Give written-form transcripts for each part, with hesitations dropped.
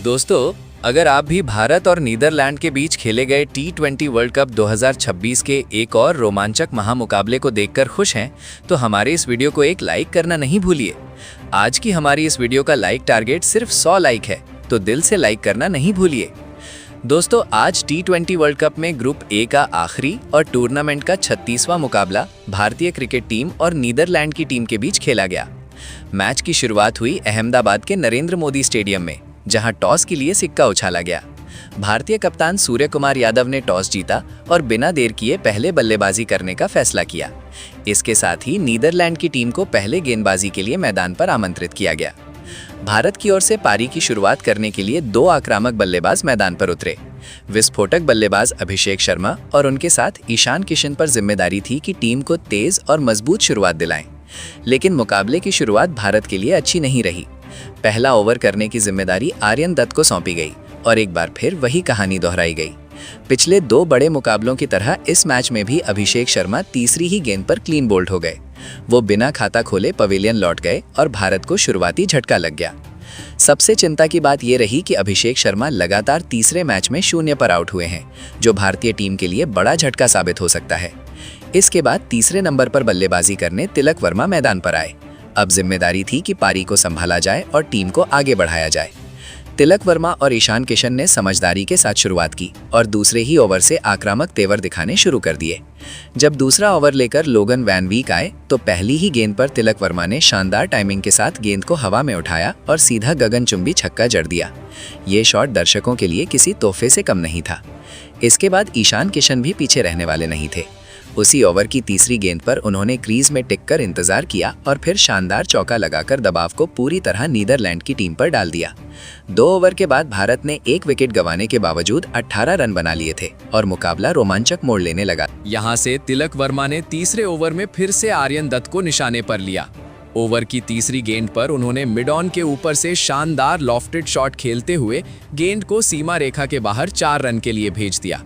दोस्तों, अगर आप भी भारत और नीदरलैंड के बीच खेले गए T20 वर्ल्ड कप 2026 के एक और रोमांचक महामुकाबले को देखकर खुश हैं, तो हमारे इस वीडियो को एक लाइक करना नहीं भूलिए। आज की हमारी इस वीडियो का लाइक टारगेट सिर्फ 100 लाइक है, तो दिल से लाइक करना नहीं भूलिए। दोस्तों, आज T20 वर्ल्ड कप में ग्रुप ए का आखिरी और टूर्नामेंट का 36वां मुकाबला भारतीय क्रिकेट टीम और नीदरलैंड की टीम के बीच खेला गया। मैच की शुरुआत हुई अहमदाबाद के नरेंद्र मोदी स्टेडियम में, जहां टॉस के लिए सिक्का उछाला गया। भारतीय कप्तान सूर्य कुमार यादव ने टॉस जीता और बिना देर किए पहले बल्लेबाजी करने का फैसला किया। इसके साथ ही नीदरलैंड की टीम को पहले गेंदबाजी के लिए मैदान पर आमंत्रित किया गया। भारत की ओर से पारी की शुरुआत करने के लिए 2 आक्रामक बल्लेबाज मैदान पर उतरे। विस्फोटक बल्लेबाज अभिषेक शर्मा और उनके साथ ईशान किशन पर जिम्मेदारी थी कि टीम को तेज और मजबूत शुरुआत दिलाएं। लेकिन मुकाबले की शुरुआत भारत के लिए अच्छी नहीं रही। पहला ओवर करने की जिम्मेदारी आर्यन दत्त को सौंपी गई और एक बार फिर वही कहानी दोहराई गई। पिछले 2 बड़े मुकाबलों की तरह इस मैच में भी अभिषेक शर्मा तीसरी ही गेंद पर क्लीन बोल्ड हो गए। वो बिना खाता खोले पवेलियन लौट गए और भारत को शुरुआती झटका लग गया। सबसे चिंता की बात यह रही कि अभिषेक शर्मा लगातार तीसरे मैच में 0 पर आउट हुए हैं, जो भारतीय टीम के लिए बड़ा झटका साबित हो सकता है। इसके बाद तीसरे नंबर पर बल्लेबाजी करने तिलक वर्मा मैदान पर आए। अब जिम्मेदारी थी कि पारी को संभाला जाए और टीम को आगे बढ़ाया जाए। तिलक वर्मा और ईशान किशन ने समझदारी के साथ शुरुआत की और दूसरे ही ओवर से आक्रामक तेवर दिखाने शुरू कर दिए। जब दूसरा ओवर लेकर लोगन वैन वीक आए, तो पहली ही गेंद पर तिलक वर्मा ने शानदार टाइमिंग के साथ गेंद को हवा में उठाया और सीधा गगनचुंबी छक्का जड़ दिया। ये शॉट दर्शकों के लिए किसी तोहफे से कम नहीं था। इसके बाद ईशान किशन भी पीछे रहने वाले नहीं थे। उसी ओवर की तीसरी गेंद पर उन्होंने क्रीज में टिककर इंतजार किया और फिर शानदार चौका लगाकर दबाव को पूरी तरह नीदरलैंड की टीम पर डाल दिया। 2 ओवर के बाद भारत ने 1 विकेट गंवाने के बावजूद 18 रन बना लिए थे और मुकाबला रोमांचक मोड़ लेने लगा। यहां से तिलक वर्मा ने तीसरे ओवर में फिर से आर्यन दत्त को निशाने पर लिया। ओवर की तीसरी गेंद पर उन्होंने मिड ऑन के ऊपर से शानदार लॉफ्टेड शॉट खेलते हुए गेंद को सीमा रेखा के बाहर 4 रन के लिए भेज दिया।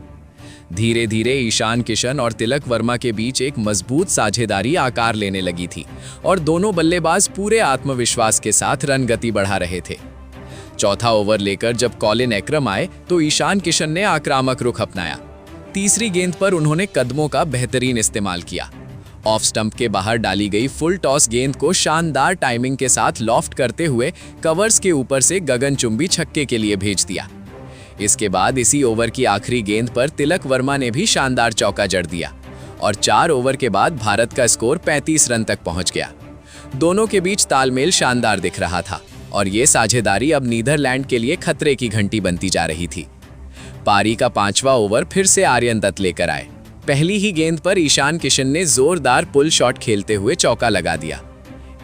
धीरे धीरे ईशान किशन और तिलक वर्मा के बीच एक मजबूत साझेदारी आकार लेने लगी थी और दोनों बल्लेबाज पूरे आत्मविश्वास के साथ रन गति बढ़ा रहे थे। चौथा ओवर लेकर जब कॉलिन एक्रम आए, तो ईशान किशन ने आक्रामक रुख अपनाया। तीसरी गेंद पर उन्होंने कदमों का बेहतरीन इस्तेमाल किया। ऑफ स्टंप के बाहर डाली गई फुल टॉस गेंद को शानदार टाइमिंग के साथ लॉफ्ट करते हुए कवर्स के ऊपर से गगनचुंबी छक्के के लिए भेज दिया। इसके बाद इसी ओवर की आखिरी गेंद पर तिलक वर्मा ने भी शानदार चौका जड़ दिया और 4 ओवर के बाद भारत का स्कोर 35 रन तक पहुंच गया। दोनों के बीच तालमेल शानदार दिख रहा था और ये साझेदारी अब नीदरलैंड के लिए खतरे की घंटी बनती जा रही थी। पारी का 5वां ओवर फिर से आर्यन दत्त लेकर आए। पहली ही गेंद पर ईशान किशन ने जोरदार पुल शॉट खेलते हुए चौका लगा दिया।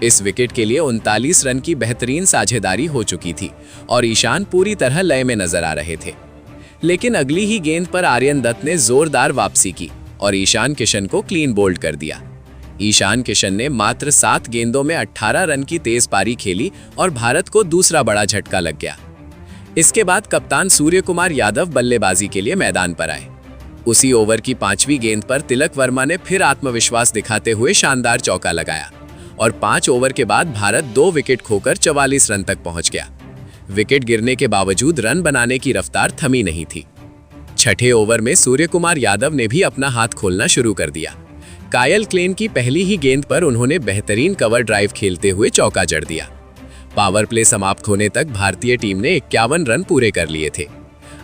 इस विकेट के लिए 39 रन की बेहतरीन साझेदारी हो चुकी थी और ईशान पूरी तरह लय में नजर आ रहे थे। लेकिन अगली ही गेंद पर आर्यन दत्त ने जोरदार वापसी की और ईशान किशन को क्लीन बोल्ड कर दिया। ईशान किशन ने मात्र 7 गेंदों में 18 रन की तेज पारी खेली और भारत को दूसरा बड़ा झटका लग गया। इसके बाद कप्तान सूर्य कुमार यादव बल्लेबाजी के लिए मैदान पर आए। उसी ओवर की 5वीं गेंद पर तिलक वर्मा ने फिर आत्मविश्वास दिखाते हुए शानदार चौका लगाया और 5 ओवर के बाद भारत 2 विकेट खोकर 44 रन तक पहुंच गया। विकेट गिरने के बावजूद रन बनाने की रफ्तार थमी नहीं थी। छठे ओवर में सूर्य कुमार यादव ने भी अपना हाथ खोलना शुरू कर दिया। कायल क्लेन की पहली ही गेंद पर उन्होंने बेहतरीन कवर ड्राइव खेलते हुए चौका जड़ दिया। पावर प्ले समाप्त होने तक भारतीय टीम ने 51 रन पूरे कर लिए थे।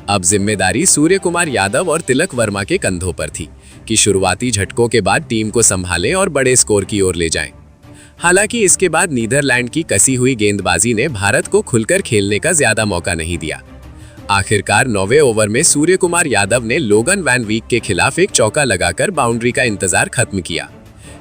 अब जिम्मेदारी सूर्य कुमार यादव और तिलक वर्मा के कंधों पर थी कि शुरुआती झटकों के बाद टीम को संभालें और बड़े स्कोर की ओर ले जाएं। हालांकि इसके बाद नीदरलैंड की कसी हुई गेंदबाजी ने भारत को खुलकर खेलने का ज्यादा मौका नहीं दिया। आखिरकार 9वें ओवर में सूर्य कुमार यादव ने लोगन वैन वीक के खिलाफ एक चौका लगाकर बाउंड्री का इंतजार खत्म किया।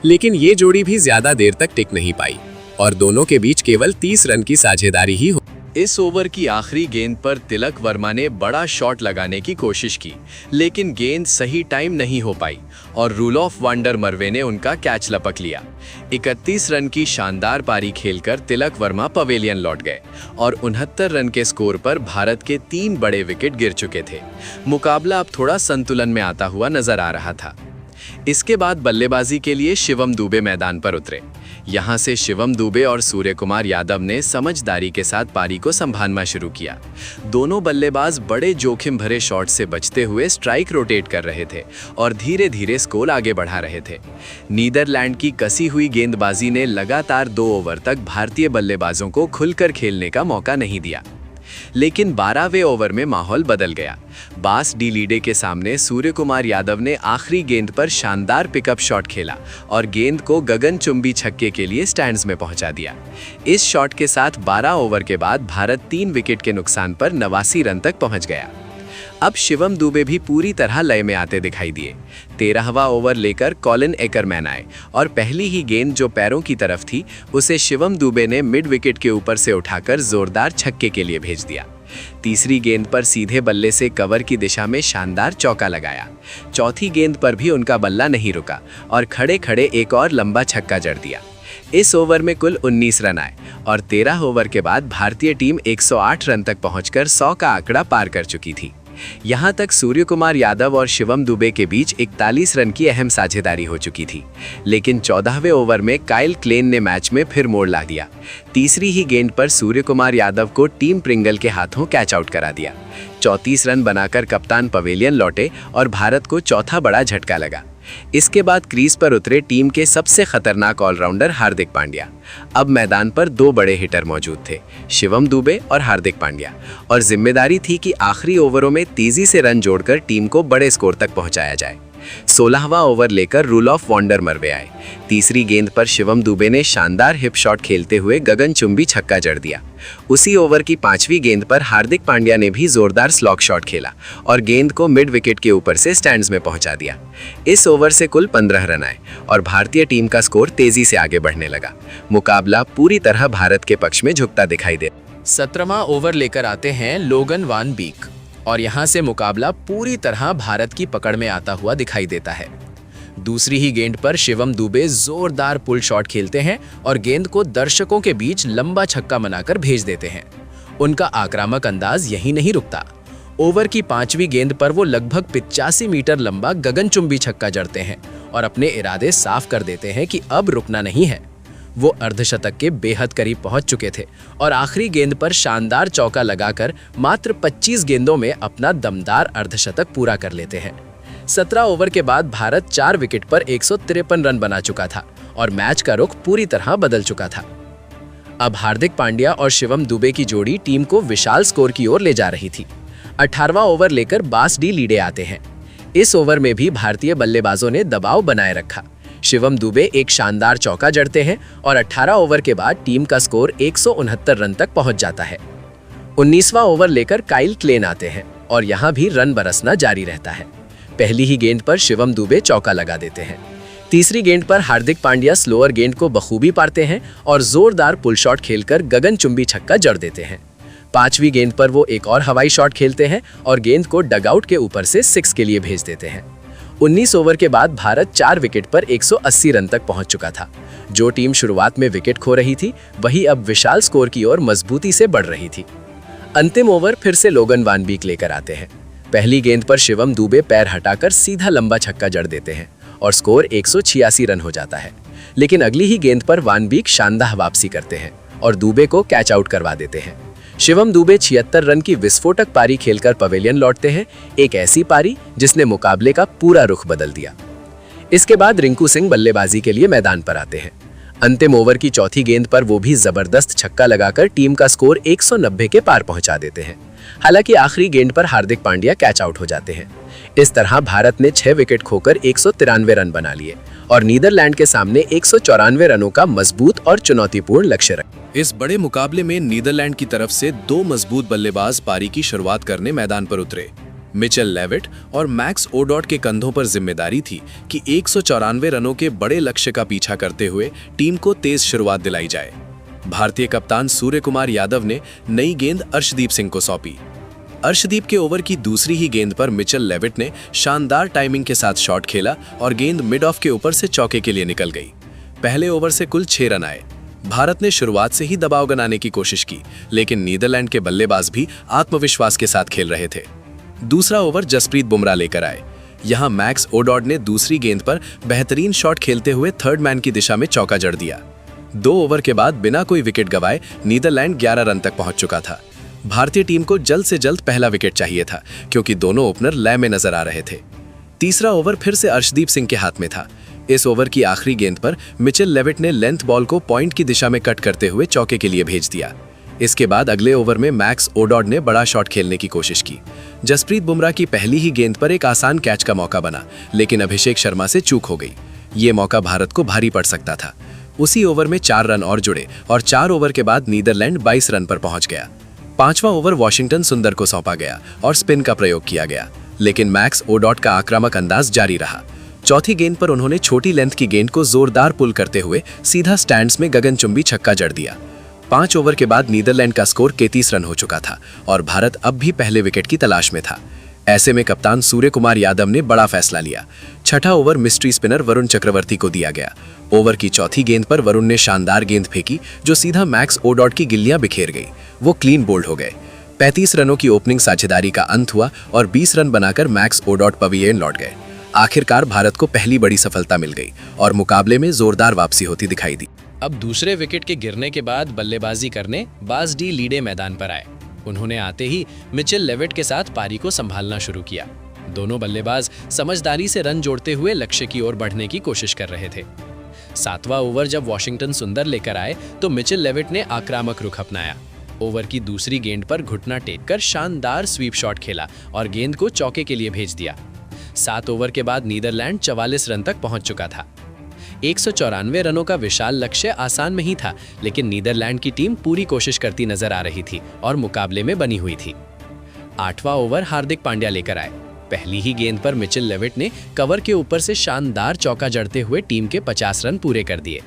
लेकिन ये जोड़ी भी ज्यादा देर तक टिक नहीं पाई और दोनों के बीच केवल 30 रन की साझेदारी ही हो। इस ओवर की आखिरी गेंद पर तिलक वर्मा ने बड़ा शॉट लगाने की कोशिश की, लेकिन गेंद सही टाइम नहीं हो पाई और रूल ऑफ वंडर मरवे ने उनका कैच लपक लिया। 31 रन की शानदार पारी खेलकर तिलक वर्मा पवेलियन लौट गए और 69 रन के स्कोर पर भारत के 3 बड़े विकेट गिर चुके थे। मुकाबला अब थोड़ा संतुलन में आता हुआ नजर आ रहा था। इसके बाद बल्लेबाजी के लिए शिवम दुबे मैदान पर उतरे। यहां से शिवम दुबे और सूर्य कुमार यादव ने समझदारी के साथ पारी को संभालना शुरू किया। दोनों बल्लेबाज बड़े जोखिम भरे शॉट से बचते हुए स्ट्राइक रोटेट कर रहे थे और धीरे धीरे स्कोर आगे बढ़ा रहे थे। नीदरलैंड की कसी हुई गेंदबाजी ने लगातार 2 ओवर तक भारतीय बल्लेबाजों को खुलकर खेलने का मौका नहीं दिया। लेकिन 12वें ओवर में माहौल बदल गया। बास डी लीडे के सामने सूर्य कुमार यादव ने आखिरी गेंद पर शानदार पिकअप शॉट खेला और गेंद को गगनचुंबी छक्के के लिए स्टैंड्स में पहुंचा दिया। इस शॉट के साथ 12 ओवर के बाद भारत 3 विकेट के नुकसान पर 89 रन तक पहुंच गया। अब शिवम दुबे भी पूरी तरह लय में आते दिखाई दिए। 13वां ओवर लेकर कॉलिन एकरमैन आए और पहली ही गेंद जो पैरों की तरफ थी उसे शिवम दुबे ने मिड विकेट के ऊपर से उठाकर जोरदार छक्के के लिए भेज दिया। तीसरी गेंद पर सीधे बल्ले से कवर की दिशा में शानदार चौका लगाया। चौथी गेंद पर भी उनका बल्ला नहीं रुका और खड़े खड़े एक और लंबा छक्का जड़ दिया। इस ओवर में कुल 19 रन आए और 13 ओवर के बाद भारतीय टीम 108 रन तक पहुंचकर 100 का आंकड़ा पार कर चुकी थी। यहां तक सूर्य कुमार यादव और शिवम दुबे के बीच 41 रन की अहम साझेदारी हो चुकी थी। लेकिन 14वें ओवर में काइल क्लेन ने मैच में फिर मोड़ ला दिया। तीसरी ही गेंद पर सूर्य कुमार यादव को टीम प्रिंगल के हाथों कैच आउट करा दिया। 34 रन बनाकर कप्तान पवेलियन लौटे और भारत को चौथा बड़ा झटका लगा। इसके बाद क्रीज पर उतरे टीम के सबसे खतरनाक ऑलराउंडर हार्दिक पांड्या। अब मैदान पर 2 बड़े हिटर मौजूद थे, शिवम दुबे और हार्दिक पांड्या, और जिम्मेदारी थी कि आखिरी ओवरों में तेजी से रन जोड़कर टीम को बड़े स्कोर तक पहुंचाया जाए। 16वां ओवर लेकर रूल ऑफ वंडर मरवे आए। तीसरी गेंद पर शिवम दुबे ने शानदार हिप शॉट खेलते हुए गगनचुंबी छक्का जड़ दिया। उसी ओवर की 5वीं गेंद पर हार्दिक पांड्या ने भी जोरदार स्लॉग शॉट खेला और गेंद को मिड विकेट के ऊपर से स्टैंड्स में पहुंचा दिया। इस ओवर से कुल 15 रन आए और भारतीय टीम का स्कोर तेजी से आगे बढ़ने लगा। मुकाबला पूरी तरह भारत के पक्ष में झुकता दिखाई दे। 17वां ओवर लेकर आते हैं लोगन वान बीक और यहां से मुकाबला पूरी तरह भारत की पकड़ में आता हुआ दिखाई देता है। दूसरी ही गेंद पर शिवम दुबे जोरदार पुल शॉट खेलते हैं और गेंद को दर्शकों के बीच लंबा छक्का बनाकर भेज देते हैं। उनका आक्रामक अंदाज यहीं नहीं रुकता। ओवर की 5वीं गेंद पर वो लगभग 85 मीटर लंबा गगनचुंबी छक्का जड़ते हैं और अपने इरादे साफ कर देते हैं कि अब रुकना नहीं है। वो अर्धशतक के बेहद करीब पहुंच चुके थे और आखिरी गेंद पर शानदार चौका लगाकर मात्र 25 गेंदों में अपना दमदार अर्धशतक पूरा कर लेते हैं। 17 ओवर के बाद भारत 4 विकेट पर 153 रन बना चुका था और मैच का रुख पूरी तरह बदल चुका था। अब हार्दिक पांड्या और शिवम दुबे की जोड़ी टीम को विशाल स्कोर की ओर ले जा रही थी। 18वां ओवर लेकर बास डी लीडे आते हैं। इस ओवर में भी भारतीय बल्लेबाजों ने दबाव बनाए रखा। शिवम दुबे एक शानदार चौका जड़ते हैं और 18 ओवर के बाद टीम का स्कोर 169 रन तक पहुंच जाता है। 19वां ओवर लेकर काइल क्लेन आते हैं और यहां भी रन बरसना जारी रहता है। पहली ही गेंद पर शिवम दुबे चौका लगा देते हैं। तीसरी गेंद पर हार्दिक पांड्या स्लोअर गेंद को बखूबी पारते हैं और जोरदार पुल शॉट खेलकर गगनचुंबी छक्का जड़ देते हैं। 5वीं गेंद पर वो एक और हवाई शॉट खेलते हैं और गेंद को डगआउट के ऊपर से 6 के लिए भेज देते हैं। 19 ओवर के बाद भारत 4 विकेट पर 180 रन तक पहुंच चुका था। जो टीम शुरुआत में विकेट खो रही थी वही अब विशाल स्कोर की ओर मजबूती से बढ़ रही थी। अंतिम ओवर फिर से लोगन वान बीक लेकर आते हैं। पहली गेंद पर शिवम दुबे पैर हटाकर सीधा लंबा छक्का जड़ देते हैं और स्कोर 186 रन हो जाता है। लेकिन अगली ही गेंद पर वान बीक शानदार वापसी करते हैं और दुबे को कैच आउट करवा देते हैं। शिवम दुबे 76 रन की विस्फोटक पारी खेलकर पवेलियन लौटते हैं, एक ऐसी पारी जिसने मुकाबले का पूरा रुख बदल दिया। इसके बाद रिंकू सिंह बल्लेबाजी के लिए मैदान पर आते हैं। अंतिम ओवर की चौथी गेंद पर वो भी जबरदस्त छक्का लगाकर टीम का स्कोर 190 के पार पहुंचा देते हैं। हालांकि आखिरी गेंद पर हार्दिक पांड्या कैच आउट हो जाते हैं। इस तरह भारत ने 6 विकेट खोकर 193 रन बना लिए और नीदरलैंड के सामने 194 रनों का मजबूत और चुनौतीपूर्ण लक्ष्य रखा। इस बड़े मुकाबले में नीदरलैंड की तरफ से 2 मजबूत बल्लेबाज पारी की शुरुआत करने मैदान पर उतरे। मिचेल लेविट और मैक्स ओडॉट के कंधों पर जिम्मेदारी थी कि 194 रनों के बड़े लक्ष्य का पीछा करते हुए टीम को तेज शुरुआत दिलाई जाए। भारतीय कप्तान सूर्य कुमार यादव ने नई गेंद अर्शदीप सिंह को सौंपी। अर्शदीप के ओवर की दूसरी ही गेंद पर मिचेल लेविट ने शानदार टाइमिंग के साथ शॉट खेला और गेंद मिड ऑफ के ऊपर से चौके के लिए निकल गई। पहले ओवर से कुल 6 रन आए। भारत ने शुरुआत से ही दबाव बनाने की कोशिश की, लेकिन नीदरलैंड के बल्लेबाज भी आत्मविश्वास के साथ खेल रहे थे। दूसरा ओवर जसप्रीत बुमराह लेकर आए। यहाँ मैक्स ओडॉड ने दूसरी गेंद पर बेहतरीन शॉट खेलते हुए थर्ड मैन की दिशा में चौका जड़ दिया। 2 ओवर के बाद बिना कोई विकेट गंवाए नीदरलैंड 11 रन तक पहुंच चुका था। भारतीय टीम को जल्द से जल्द पहला विकेट चाहिए था क्योंकि दोनों ओपनर लय में नजर आ रहे थे। तीसरा ओवर फिर से अर्शदीप सिंह के हाथ में था। इस ओवर की आखिरी गेंद पर मिचेल लेविट ने लेंथ बॉल को पॉइंट की दिशा में कट करते हुए चौके के लिए भेज दिया। इसके बाद अगले ओवर में मैक्स ओडॉड ने बड़ा शॉट खेलने की कोशिश की। जसप्रीत बुमराह की पहली ही गेंद पर एक आसान कैच का मौका बना, लेकिन अभिषेक शर्मा से चूक हो गई। ये मौका भारत को भारी पड़ सकता था। उसी ओवर में 4 रन और जुड़े और 4 ओवर के बाद नीदरलैंड 22 रन पर पहुंच गया। 5वां ओवर वॉशिंगटन सुंदर को सौंपा गया और स्पिन का प्रयोग किया गया, लेकिन मैक्स ओडॉड का आक्रामक अंदाज जारी रहा। चौथी गेंद पर उन्होंने छोटी लेंथ की गेंद को जोरदार पुल करते हुए सीधा स्टैंड्स में गगनचुंबी छक्का जड़ दिया। 5 ओवर के बाद नीदरलैंड का स्कोर 33 रन हो चुका था और भारत अब भी पहले विकेट की तलाश में था। ऐसे में कप्तान सूर्य कुमार यादव ने बड़ा फैसला लिया। 6ठा over mystery spinner Varun Chakravarthy को दिया गया। ओवर की चौथी गेंद पर वरुण ने शानदार गेंद फेंकी जो सीधा मैक्स ओडॉड की गिल्लियां बिखेर गई। वो क्लीन बोल्ड हो गए। 35 रनों की ओपनिंग साझेदारी का अंत हुआ और 20 रन बनाकर मैक्स ओडॉड पवेलियन लौट गए। आखिरकार भारत को पहली बड़ी सफलता मिल गई और मुकाबले में जोरदार वापसी होती दिखाई दी। अब दूसरे विकेट के गिरने के बाद बल्लेबाजी करने बास डी लीडे मैदान पर आए। उन्होंने आते ही मिचेल लेविट के साथ पारी को संभालना शुरू किया। दोनों बल्लेबाज समझदारी से रन जोड़ते हुए लक्ष्य की ओर बढ़ने की कोशिश कर रहे थे। 7वां ओवर जब वॉशिंगटन सुंदर लेकर आए तो मिचेल लेविट ने आक्रामक रुख अपनाया। ओवर की दूसरी गेंद पर घुटना टेककर शानदार स्वीप शॉट खेला और गेंद को चौके के लिए भेज दिया। 7 ओवर के बाद नीदरलैंड 44 रन तक पहुंच चुका था। 194 रनों का विशाल लक्ष्य आसान नहीं था, लेकिन नीदरलैंड की टीम पूरी कोशिश करती नजर आ रही थी और मुकाबले में बनी हुई थी। 8वां ओवर हार्दिक पांड्या लेकर आए। पहली ही गेंद पर मिचेल लेविट ने कवर के ऊपर से शानदार चौका जड़ते हुए टीम के 50 रन पूरे कर दिए।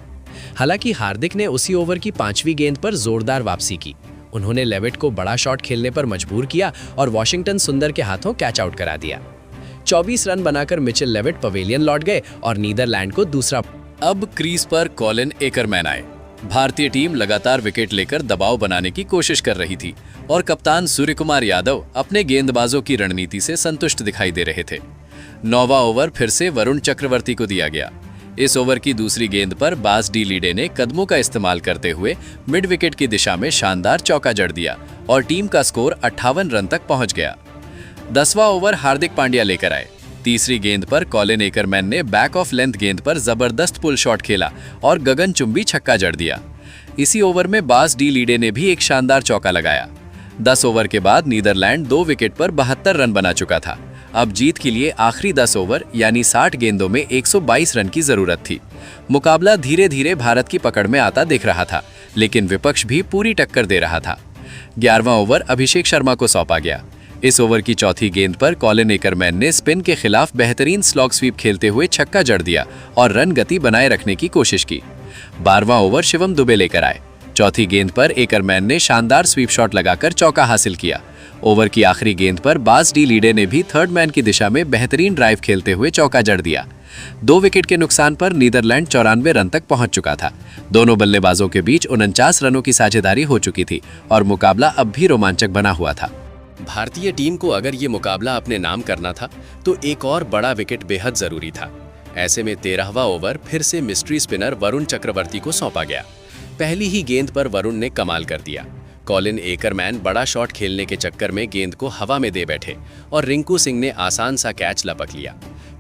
हालांकि हार्दिक ने उसी ओवर की 5वीं गेंद पर जोरदार वापसी की। उन्होंने लेविट को बड़ा शॉट खेलने पर मजबूर किया और वॉशिंगटन सुंदर के हाथों कैच आउट करा दिया। 24 रन बनाकर मिचेल लेविट पवेलियन लौट गए और नीदरलैंड को दूसरा। अब क्रीज पर कॉलिन एकरमैन आए। भारतीय टीम लगातार विकेट लेकर दबाव बनाने की कोशिश कर रही थी और कप्तान सूर्य कुमार यादव अपने गेंदबाजों की रणनीति से संतुष्ट दिखाई दे रहे थे। 9वां ओवर फिर से वरुण चक्रवर्ती को दिया गया। इस ओवर की दूसरी गेंद पर बास डी लीडे ने कदमों का इस्तेमाल करते हुए मिड विकेट की दिशा में शानदार चौका जड़ दिया और टीम का स्कोर 58 रन तक पहुंच गया। 10वां ओवर हार्दिक पांड्या लेकर आए। तीसरी गेंद पर कॉलिन एकरमैन ने बैक ऑफ लेंथ गेंद पर जबरदस्त पुल शॉट खेला और गगनचुंबी छक्का जड़ दिया। इसी ओवर में बास डी लीडे ने भी एक शानदार चौका लगाया। 10 ओवर के बाद नीदरलैंड 2 विकेट पर 72 रन बना चुका था। अब जीत के लिए आखिरी 10 ओवर यानी 60 गेंदों में 122 रन की जरूरत थी। मुकाबला धीरे धीरे भारत की पकड़ में आता दिख रहा था, लेकिन विपक्ष भी पूरी टक्कर दे रहा था। 11वां ओवर अभिषेक शर्मा को सौंपा गया। इस ओवर की चौथी गेंद पर कॉलिन एकरमैन ने स्पिन के खिलाफ बेहतरीन स्लॉग स्वीप खेलते हुए छक्का जड़ दिया और रन गति बनाए रखने की कोशिश की। 12वां ओवर शिवम दुबे लेकर आए। चौथी गेंद पर एकरमैन ने शानदार स्वीप शॉट लगाकर चौका हासिल किया। ओवर की आखिरी गेंद पर बास डी लीडे ने भी थर्ड मैन की दिशा में बेहतरीन ड्राइव खेलते हुए चौका जड़ दिया। 2 विकेट के नुकसान पर नीदरलैंड 94 रन तक पहुंच चुका था। दोनों बल्लेबाजों के बीच 49 रनों की साझेदारी हो चुकी थी और मुकाबला अब भी रोमांचक बना हुआ था। भारतीय टीम को अगर ये मुकाबला अपने नाम करना था तो एक और बड़ा विकेट बेहद जरूरी था। ऐसे में 13वां ओवर फिर से मिस्ट्री स्पिनर वरुण चक्रवर्ती को सौंपा गया। पहली ही गेंद पर वरुण ने कमाल कर दिया। कॉलिन एकरमैन बड़ा शॉट खेलने के चक्कर में गेंद को हवा में दे बैठे और रिंकू सिंह ने आसान सा कैच लपक लिया।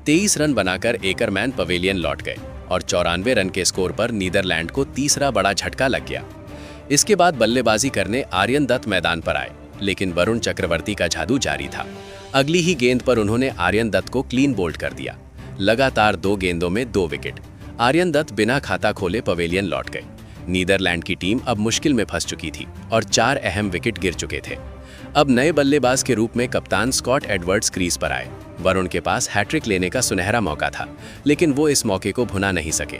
23 रन बनाकर एकरमैन पवेलियन लौट गए और 94 रन के स्कोर पर नीदरलैंड को तीसरा बड़ा झटका लग गया। इसके बाद बल्लेबाजी करने आर्यन दत्त मैदान पर आए, लेकिन वरुण चक्रवर्ती का जादू जारी था। अगली ही गेंद पर उन्होंने आर्यन दत्त को क्लीन बोल्ड कर दिया। लगातार 2 गेंदों में 2 विकेट। आर्यन दत्त बिना खाता खोले पवेलियन लौट गए। नीदरलैंड की टीम अब मुश्किल में फंस चुकी थी और 4 अहम विकेट गिर चुके थे। अब नए बल्लेबाज के रूप में कप्तान स्कॉट एडवर्ड्स क्रीज पर आए। वरुण के पास हैट्रिक लेने का सुनहरा मौका था, लेकिन वो इस मौके को भुना नहीं सके।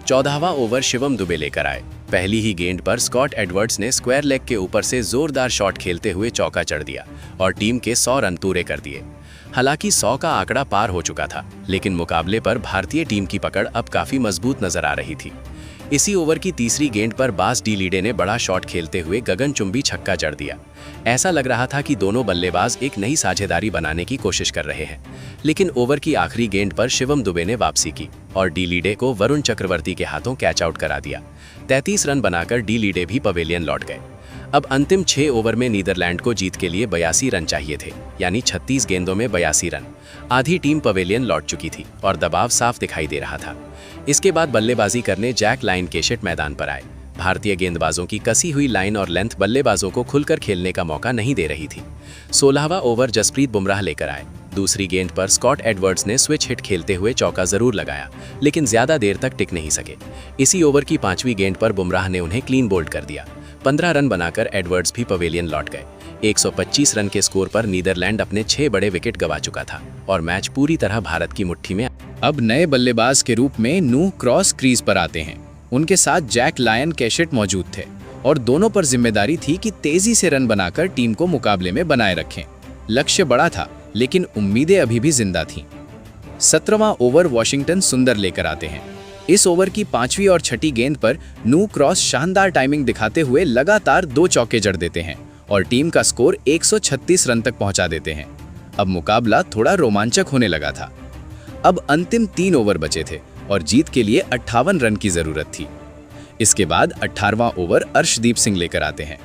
14वां ओवर शिवम दुबे लेकर आए। पहली ही गेंद पर स्कॉट एडवर्ड्स ने स्क्वायर लेग के ऊपर से जोरदार शॉट खेलते हुए चौका चढ़ दिया और टीम के 100 रन पूरे कर दिए। हालांकि 100 का आंकड़ा पार हो चुका था, लेकिन मुकाबले पर भारतीय टीम की पकड़ अब काफी मजबूत नजर आ रही थी। इसी ओवर की तीसरी गेंद पर बास डी लीडे ने बड़ा शॉट खेलते हुए गगनचुंबी छक्का जड़ दिया। ऐसा लग रहा था कि दोनों बल्लेबाज एक नई साझेदारी बनाने की कोशिश कर रहे हैं, लेकिन ओवर की आखिरी गेंद पर शिवम दुबे ने वापसी की और डी लीडे को वरुण चक्रवर्ती के हाथों कैच आउट करा दिया। 33 रन बनाकर डी लीडे भी पवेलियन लौट गए। अब अंतिम 6 ओवर में नीदरलैंड को जीत के लिए 82 रन चाहिए थे, यानी 36 गेंदों में 82 रन। आधी टीम पवेलियन लौट चुकी थी और दबाव साफ दिखाई दे रहा था। इसके बाद बल्लेबाजी करने जैक लायन केशेट मैदान पर आए। भारतीय गेंदबाजों की कसी हुई लाइन और लेंथ बल्लेबाजों को खुलकर खेलने का मौका नहीं दे रही थी। 16वां ओवर जसप्रीत बुमराह लेकर आए। दूसरी गेंद पर स्कॉट एडवर्ड्स ने स्विच हिट खेलते हुए चौका जरूर लगाया, लेकिन ज्यादा देर तक टिक नहीं सके। इसी ओवर की 5वीं गेंद पर बुमराह ने उन्हें क्लीन बोल्ड कर दिया। 15 रन बनाकर एडवर्ड्स भी पवेलियन लौट गए। 125 रन के स्कोर पर नीदरलैंड अपने 6 बड़े विकेट गंवा चुका था और मैच पूरी तरह भारत की मुट्ठी में। अब नए बल्लेबाज के रूप में नूह क्रॉस क्रीज पर आते हैं। उनके साथ जैक लायन केशेट मौजूद थे और दोनों पर जिम्मेदारी थी कि तेजी से रन बनाकर टीम को मुकाबले में बनाए रखें। लक्ष्य बड़ा था, लेकिन उम्मीदें अभी भी जिंदा थीं। 17वां ओवर वॉशिंगटन सुंदर लेकर आते हैं। इस ओवर की 5वीं और 6ठी गेंद पर नूह क्रॉस शानदार टाइमिंग दिखाते हुए लगातार 2 चौके जड़ देते हैं और टीम का स्कोर 136 रन तक पहुंचा देते हैं। अब मुकाबला थोड़ा रोमांचक होने लगा था। अब अंतिम 3 ओवर बचे थे और जीत के लिए 58 रन की जरूरत थी। इसके बाद 18वां ओवर अर्शदीप सिंह लेकर आते हैं।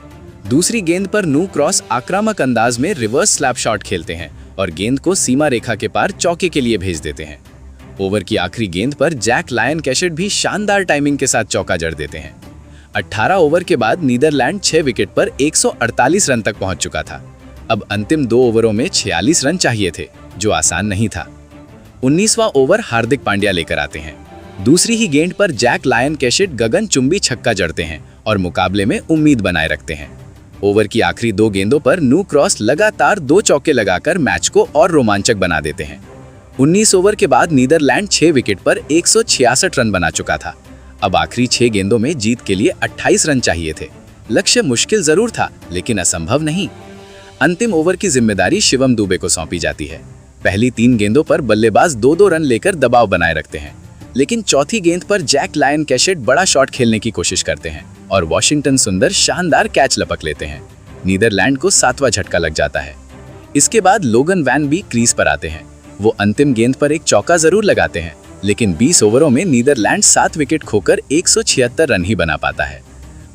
दूसरी गेंद पर नूह क्रॉस आक्रामक अंदाज में रिवर्स स्लैप शॉट खेलते हैं और गेंद को सीमा रेखा के पार चौके के लिए भेज देते हैं। ओवर की आखिरी गेंद पर जैक लायन केशेट भी शानदार टाइमिंग के साथ चौका जड़ देते हैं। 18 ओवर के बाद नीदरलैंड 6 विकेट पर 148 रन तक पहुंच चुका था। अब अंतिम 2 ओवरों में 46 रन चाहिए थे, जो आसान नहीं था। 19वां ओवर हार्दिक पांड्या लेकर आते हैं। दूसरी ही गेंद पर जैक लायन केशेट गगनचुंबी छक्का जड़ते हैं और मुकाबले में उम्मीद बनाए रखते हैं। ओवर की आखिरी 2 गेंदों पर नूह क्रॉस लगातार 2 चौके लगाकर मैच को और रोमांचक बना देते हैं। 19 ओवर के बाद नीदरलैंड 6 विकेट पर 166 रन बना चुका था। अब आखिरी 6 गेंदों में जीत के लिए 28 रन चाहिए थे। लक्ष्य मुश्किल जरूर था, लेकिन असंभव नहीं। अंतिम ओवर की जिम्मेदारी शिवम दुबे को सौंपी जाती है। पहली 3 गेंदों पर बल्लेबाज 2-2 रन लेकर दबाव बनाए रखते हैं, लेकिन चौथी गेंद पर जैक लायन केशेट बड़ा शॉट खेलने की कोशिश करते हैं और वॉशिंगटन सुंदर शानदार कैच लपक लेते हैं। नीदरलैंड को 7वां झटका लग जाता है। इसके बाद लोगन वैन भी क्रीज पर आते हैं। वो अंतिम गेंद पर एक चौका जरूर लगाते हैं, लेकिन 20 ओवरों में नीदरलैंड 7 विकेट खोकर 176 रन ही बना पाता है।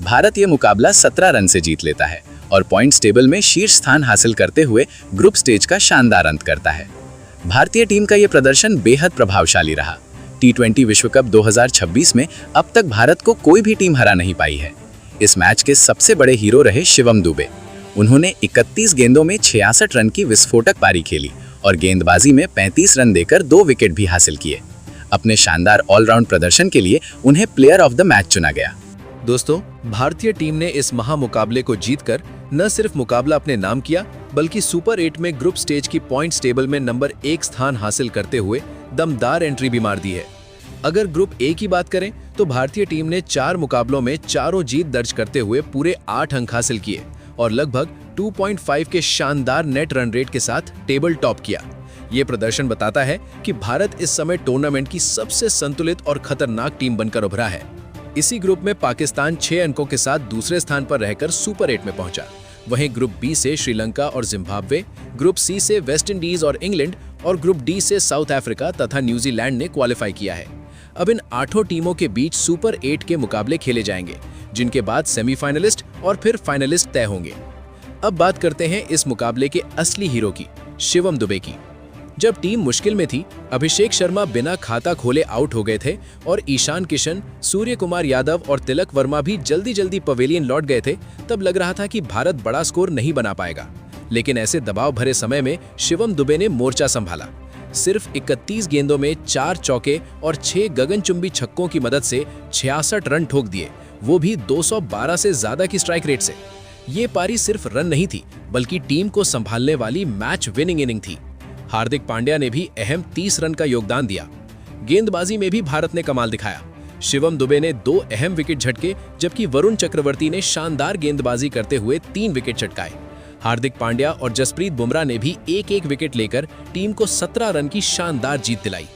भारत ये मुकाबला 17 रन से जीत लेता है और पॉइंट्स टेबल में शीर्ष स्थान हासिल करते हुए ग्रुप स्टेज का शानदार अंत करता है। भारतीय टीम का ये प्रदर्शन बेहद प्रभावशाली रहा। T20 विश्व कप 2026 में अब तक भारत को कोई भी टीम हरा नहीं पाई है। इस मैच के सबसे बड़े हीरो रहे शिवम दुबे। उन्होंने 31 गेंदों में 66 रन की विस्फोटक पारी खेली और गेंदबाजी में 35 रन देकर 2 विकेट भी हासिल किए। अपने शानदार ऑलराउंड प्रदर्शन के लिए उन्हें प्लेयर ऑफ द मैच चुना गया। दोस्तों, भारतीय टीम ने इस महामुकाबले को जीतकर न सिर्फ मुकाबला अपने नाम किया, बल्कि सुपर 8 में ग्रुप स्टेज की पॉइंट्स टेबल में नंबर 1 स्थान हासिल करते हुए दमदार एंट्री भी मार दी है। अगर ग्रुप ए की बात करें तो भारतीय टीम ने 4 मुकाबलों में चारों जीत दर्ज करते हुए पूरे 8 अंक हासिल किए और लगभग 2.5 के शानदार नेट रन रेट के साथ टेबल टॉप किया। ये प्रदर्शन बताता है कि भारत इस समय टूर्नामेंट की सबसे संतुलित और खतरनाक टीम बनकर उभरा है। इसी ग्रुप में पाकिस्तान 6 अंकों के साथ दूसरे स्थान पर रहकर सुपर 8 में पहुंचा। वहीं ग्रुप बी से श्रीलंका और जिम्बाब्वे, ग्रुप सी से वेस्ट इंडीज और इंग्लैंड और ग्रुप डी से साउथ अफ्रीका तथा न्यूजीलैंड ने क्वालिफाई किया है। अब इन 8 टीमों के बीच सुपर 8 के मुकाबले खेले जाएंगे, जिनके बाद सेमीफाइनलिस्ट और फिर फाइनलिस्ट तय होंगे। अब बात करते हैं इस मुकाबले के असली हीरो की, शिवम दुबे की। जब टीम मुश्किल में थी, अभिषेक शर्मा बिना खाता खोले आउट हो गए थे और ईशान किशन, सूर्य कुमार यादव और तिलक वर्मा भी जल्दी पवेलियन लौट गए थे, तब लग रहा था कि भारत बड़ा स्कोर नहीं बना पाएगा। लेकिन ऐसे दबाव भरे समय में शिवम दुबे ने मोर्चा संभाला। सिर्फ 31 गेंदों में 4 चौके और 6 गगनचुंबी छक्कों की मदद से 66 रन ठोक दिए, वो भी 212 से ज्यादा की स्ट्राइक रेट से। ये पारी सिर्फ रन नहीं थी, बल्कि टीम को संभालने वाली मैच विनिंग इनिंग थी। हार्दिक पांड्या ने भी अहम 30 रन का योगदान दिया। गेंदबाजी में भी भारत ने कमाल दिखाया। शिवम दुबे ने 2 अहम विकेट झटके, जबकि वरुण चक्रवर्ती ने शानदार गेंदबाजी करते हुए 3 विकेट चटकाए। हार्दिक पांड्या और जसप्रीत बुमराह ने भी एक विकेट लेकर टीम को 17 रन की शानदार जीत दिलाई।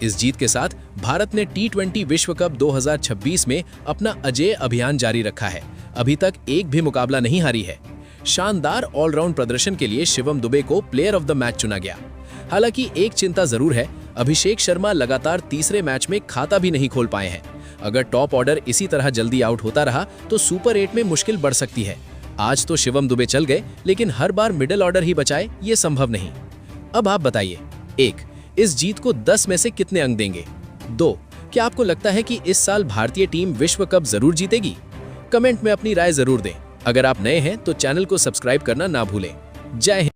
इस जीत के साथ भारत ने T20 विश्व कप 2026 में अपना अजेय अभियान जारी रखा है। अभी तक एक भी मुकाबला नहीं हारी है। शानदार ऑलराउंड प्रदर्शन के लिए शिवम दुबे को प्लेयर ऑफ द मैच चुना गया। हालांकि एक चिंता जरूर है, अभिषेक शर्मा लगातार तीसरे मैच में खाता भी नहीं खोल पाए हैं। अगर टॉप ऑर्डर इसी तरह जल्दी आउट होता रहा तो सुपर 8 में मुश्किल बढ़ सकती है। आज तो शिवम दुबे चल गए, लेकिन हर बार मिडिल ऑर्डर ही बचाए ये संभव नहीं। अब आप बताइए, 1. इस जीत को 10 में से कितने अंक देंगे? 2. क्या आपको लगता है कि इस साल भारतीय टीम विश्व कप जरूर जीतेगी? कमेंट में अपनी राय जरूर दें। अगर आप नए हैं तो चैनल को सब्सक्राइब करना ना भूलें। जय हिंद।